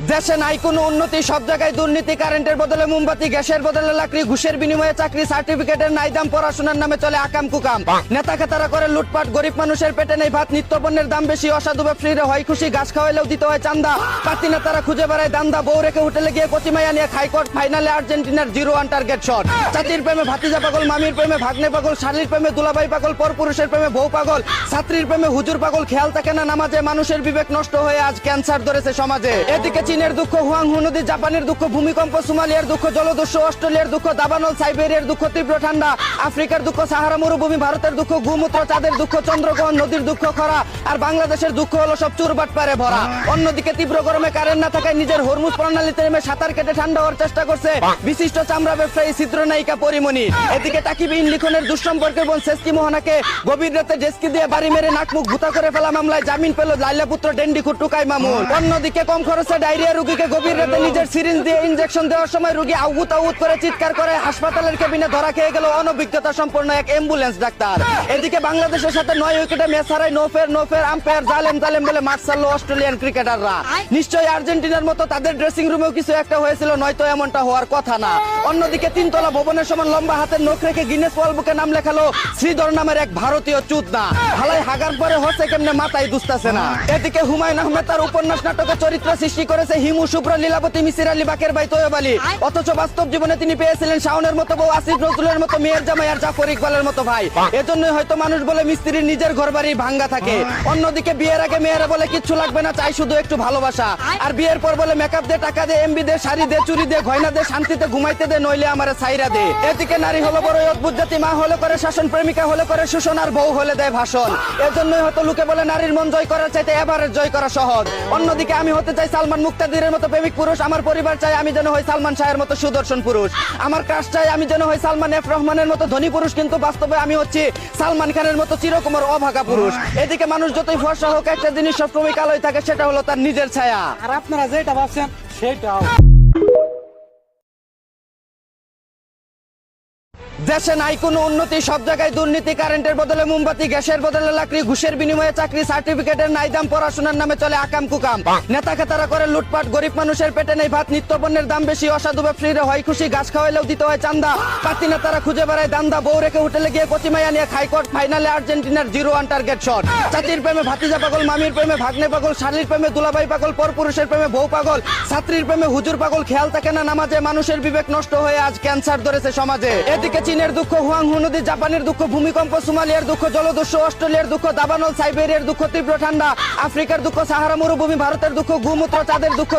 দেশে নাই কোনো উন্নতি, সব জায়গায় দুর্নীতি। কারেন্টের বদলে মোমবাতি, গ্যাসের বদলে লাকড়ি, ঘুষের বিনিময়ে চাকরি, সার্টিফিকেটের নাই দাম, পড়াশোনার নামে চলে আকাম কুকাম। নেতা খেতারা করে লুটপাট, গরিব মানুষের পেটে নেই ভাত, নিত্যপণ্যের দাম বেশি, অসাধু ব্যবসায়ীরা হয় খুশি, ঘাস খাওয়াইলেও দিতে হয় চান্দা। পার্টি নেতারা খুঁজে বেড়ায় দান্দা, বউ রেখে হোটেলে গিয়ে কচিমাইয়া নিয়ে হাইকোর্ট ফাইনালে আর্জেন্টিনার 0-1 টার্গেট শট। চাচির প্রেমে ভাতিজা পাগল, মামির প্রেমে ভাগ্নে পাগল, শালীর প্রেমে দুলাভাই পাগল, পরপুরুষের প্রেমে বউ পাগল, ছাত্রীর প্রেমে হুজুর পাগল। খেয়াল থাকে না নামাজে, মানুষের বিবেক নষ্ট হয়ে আজ ক্যান্সার ধরেছে সমাজে। এদিকে চীনের দুঃখ হুয়াংহু নদী, জাপানের দুঃখ ভূমিকম্প, সোমালিয়ার দুঃখ জলদস্যু, অস্ট্রেলিয়ার দুঃখ দাবানল, সাইবেরিয়ার দুঃখ তীব্র ঠান্ডা, আফ্রিকার দুঃখ সাহারা মরুভূমি, ভারতের দুঃখ গোমূত্র, চাঁদের দুঃখ চন্দ্রগ্রহণ, নদীর দুঃখ খরা, আর বাংলাদেশের দুঃখ হলো সব চুরবাট পারে ভরা। অন্যদিকে তীব্র গরমে কারেন্ট না থাকায় নিজের হরমুজ প্রণালীতে নেমে সাঁতার কেটে ঠান্ডা হওয়ার চেষ্টা করছে বিশিষ্ট চামড়া ব্যবসায়ী চিত্রনায়িকা পরিমণি। এদিকে তাকিবিন লিখনের দুঃসম্পর্কের বোন শেষকি মোহনাকে গভীর রাতে ডেস্কি দিয়ে বাড়ি মেরে নাক মুখ ভুতা করে ফেলা মামলায় জামিন পেল লাইলা পুত্র ডেন্ডিখুর টুকাই মামুন। অন্যদিকে কম খরচে ডায়রিয়া রোগীকে গভীর রাতে নিজের সিরিঞ্জ দিয়ে ইনজেকশন দেওয়ার সময় রোগী আউত আউত করে চিৎকার করে হাসপাতালের কেবিনে ধরা খেয়ে গেল অনভিজ্ঞতা সম্পন্ন এক অ্যাম্বুলেন্স ডাক্তার। এদিকে বাংলাদেশের সাথে 9 উইকেটে ম্যাচ হারায় নো ফের আম্পায়ার জালেম বলে মাঠ ছাড়লো অস্ট্রেলিয়ান ক্রিকেটাররা। নিশ্চয়ই আর্জেন্টিনার মতো তাদের ড্রেসিং রুমেও কিছু একটা হয়েছিল, নয়তো এমনটা হওয়ার কথা না। অন্যদিকে 3 তলা ভবনের সমান লম্বা হাতের নখ রেখে গিনেস ওয়ার্ল্ড বুকে নাম লেখালো শ্রীধর নামের এক ভারতীয় চুদনা। হালাই হাগার পরে হচ্ছে কেমনে মাথায় দুস্তাছে না। এদিকে হুমায়ুন আহমেদ তার উপন্যাস নাটকে চরিত্র সৃষ্টি করেছে হিমু, শুভ্র, লীলাবতী, মিসির আলী, বাকের ভাই, তৈয়ব আলী। অথচ বাস্তব জীবনে তিনি পেয়েছিলেন শাওনের মতো বউ, আসিফ নজরুলের মতো মেয়ের জামাই, আর জাফর ইকবালের মতো ভাই। এজন্যই হয়তো মানুষ বলে মিস্ত্রির নিজের ঘর বাড়ি ভাঙ্গা থাকে। অন্যদিকে বিয়ের আগে মেয়েরা বলে কিচ্ছু লাগবে না, চাই শুধু একটু ভালোবাসা। আর বিয়ের পর বলে মেকআপ দে, টাকা দে, এমবি দে, শাড়ি দে, চুরি দে, গয়না দে, শান্তিতে ঘুমাইতে দে, নইলে আমারে ছাইরা দে। এদিকে নারী হলো বড় অদ্ভুত জাতি, মা হলে করে শাসন, প্রেমিকা হলে করে শোষণ, আর বউ হলে দেয় ভাষণ। এজন্যই হয়তো লোকে বলে নারীর মন জয় করার চাইতে এভারেজ জয় করা সহজ। অন্যদিকে আমি হতে চাই সালমান মুক্তাদিরের মতো প্রেমিক পুরুষ। আমার পরিবার চাই আমি যেন হই সালমান শাহের মতো সুদর্শন পুরুষ। আমার ক্রাশ চাই আমি যেন হই সালমান এফ রহমানের মতো ধনী পুরুষ, কিন্তু বাস্তবে আমি হচ্ছি সালমান খানের মতো চিরকুমার অভাগা পুরুষ। এদিকে মানুষ যতই ফর্সা হোক, একটা জিনিস সবসময় কালোই থাকে, সেটা হলো তার নিজের ছায়া। আর আপনারা যেটা ভাবছেন সেটাও। দেশে নাই কোনো উন্নতি, সব জায়গায় দুর্নীতি। কারেন্টের বদলে মোমবাতি, গ্যাসের বদলে লাকড়ি, ঘুষের বিনিময়ে চাকরি, সার্টিফিকেটের নাই দাম, পড়াশোনার নামে চলে আকাম কুকাম। নেতা খেতারা করে লুটপাট, গরিব মানুষের পেটে নেই ভাত, নিত্যপণ্যের দাম বেশি, অসাধু ব্যবসায়ীরা হয় খুশি, ঘাস খাওয়াইলেও দিতে হয় চান্দা। পার্টি নেতারা খুঁজে বেড়ায় দান্দা, বউ রেখে হোটেলে গিয়ে কচিমাইয়া নিয়ে হাইকোর্ট ফাইনালে আর্জেন্টিনার 0-1 টার্গেট শট। চাচির প্রেমে ভাতিজা পাগল, মামির প্রেমে ভাগ্নে পাগল, শালীর প্রেমে দুলাভাই পাগল, পরপুরুষের প্রেমে বউ পাগল, ছাত্রীর প্রেমে হুজুর পাগল। খেয়াল থাকে না নামাজে, মানুষের বিবেক নষ্ট হয়ে আজ ক্যান্সার ধরেছে সমাজে। এদিকে চীনের দুঃখ হুয়াংহু নদী, জাপানের দুঃখ ভূমিকম্প, সোমালিয়ার দুঃখ জলদস্যু, অস্ট্রেলিয়ার দুঃখ দাবানল, সাইবেরিয়ার দুঃখ তীব্র ঠান্ডা, আফ্রিকার দুঃখ সাহারা মরুভূমি, ভারতের দুঃখ গোমূত্র, চাঁদের দুঃখ